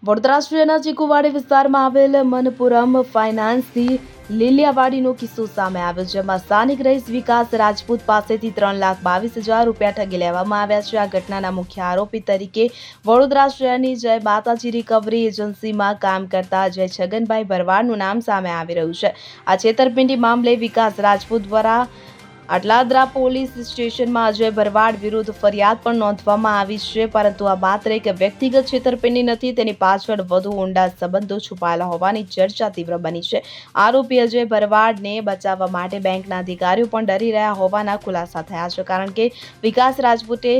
વડોદરા શહેરના ચીકુવાડી વિસ્તારમાં આવેલ મનપુરમ ફાઇનાન્સની લીલિયાવાડીનો કિસ્સો સામે આવ્યો, જેમાં સ્થાનિક રહીશ વિકાસ રાજપૂત પાસેથી 3,22,000 રૂપિયા ઠગી લેવામાં આવ્યા છે. આ ઘટનાના મુખ્ય આરોપી તરીકે વડોદરા શહેરની જય માતાજી રિકવરી એજન્સીમાં કામ કરતા અજય છગનભાઈ ભરવાડનું નામ સામે આવી રહ્યું છે. આ છેતરપિંડી મામલે વિકાસ રાજપૂત દ્વારા અટલાદરા પોલીસ સ્ટેશનમાં અજય ભરવાડ વિરુદ્ધ ફરિયાદ પણ નોંધવામાં આવી છે. પરંતુ આ માત્ર એક વ્યક્તિગત છેતરપિંડી નથી, તેની પાછળ વધુ ઊંડા સંબંધો છુપાયેલા હોવાની ચર્ચા તીવ્ર બની છે. આરોપી અજય ભરવાડને બચાવવા માટે બેંકના અધિકારીઓ પણ ડરી રહ્યા હોવાના ખુલાસા થયા છે, કારણ કે વિકાસ રાજપૂતે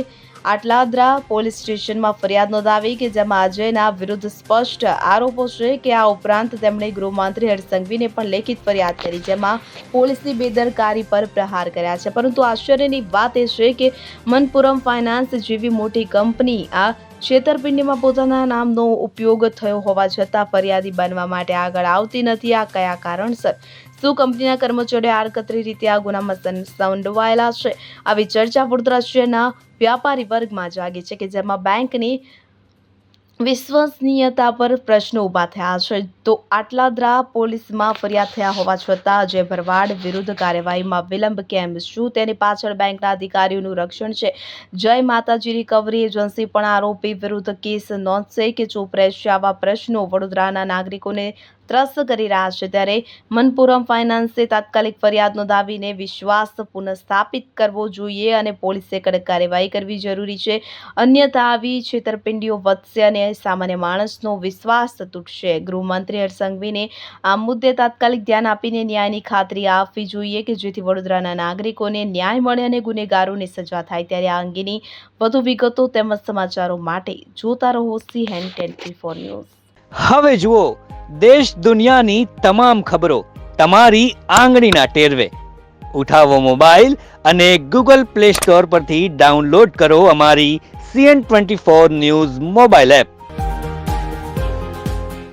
આટલાદરા પોલીસ સ્ટેશનમાં ફરિયાદ નોંધાવી કે જેમાં અજયના વિરુદ્ધ સ્પષ્ટ આરોપો છે કે આ ઉપરાંત તેમણે ગૃહમંત્રી હર્ષ સંઘવીને પણ લેખિત ફરિયાદ કરી, જેમાં પોલીસની બેદરકારી પર પ્રહાર કર્યા છે. પરંતુ આશ્ચર્યની વાત એ છે કે મનપુરમ ફાઇનાન્સ જેવી મોટી કંપની આ છેતરપિંડીમાં પોતાના નામનો ઉપયોગ થયો હોવા છતાં ફરિયાદી બનવા માટે આગળ આવતી નથી. આ કયા કારણસર? શું કંપનીના કર્મચારીઓ આડકતરી રીતે આ ગુનામાં સંડોવાયેલા છે? આવી ચર્ચા વડોદરા શહેરના વ્યાપારી વર્ગમાં જાગી છે, કે જેમાં બેંકની વિશ્વસનીયતા પર પ્રશ્નો ઊભા થયા છે. તો આટલાદરા પોલીસમાં ફરિયાદ થયા હોવા છતાં અજય ભરવાડ વિરુદ્ધ કાર્યવાહીમાં વિલંબ કેમ? શું તેની પાછળ બેંકના અધિકારીઓનું રક્ષણ છે? જય માતાજી રિકવરી એજન્સી પણ આરોપી વિરુદ્ધ કેસ નોંધશે કે ચૂપ રહેશે? આવા પ્રશ્નો વડોદરાના નાગરિકોને ત્રસ્ત કરી રહ્યા છે. ત્યારે મનપુરમ ફાઇનાન્સે તાત્કાલિક ફરિયાદ નોંધાવીને વિશ્વાસ પુનઃસ્થાપિત કરવો જોઈએ અને પોલીસે કડક કાર્યવાહી કરવી જરૂરી છે. અન્યથા આવી છેતરપિંડીઓ વધશે અને સામાન્ય માણસનો વિશ્વાસ તૂટશે. ગૃહમંત્રી હર્ષ સંઘવીને આ મુદ્દે તાત્કાલિક ધ્યાન આપીને ન્યાયની ખાતરી આપવી જોઈએ કે જેથી વડોદરાના નાગરિકોને ન્યાય મળે અને ગુનેગારોની સજા થાય. ત્યારે આ અંગેની વધુ વિગતો તેમજ સમાચારો માટે જોતા રહો CN24 ન્યૂઝ. હવે જુઓ દેશ દુનિયાની તમામ ખબરો તમારી આંગળીના ટેરવે. ઉઠાવો મોબાઈલ અને Google Play Store પરથી ડાઉનલોડ કરો અમારી CN24 ન્યૂઝ મોબાઈલ એપ.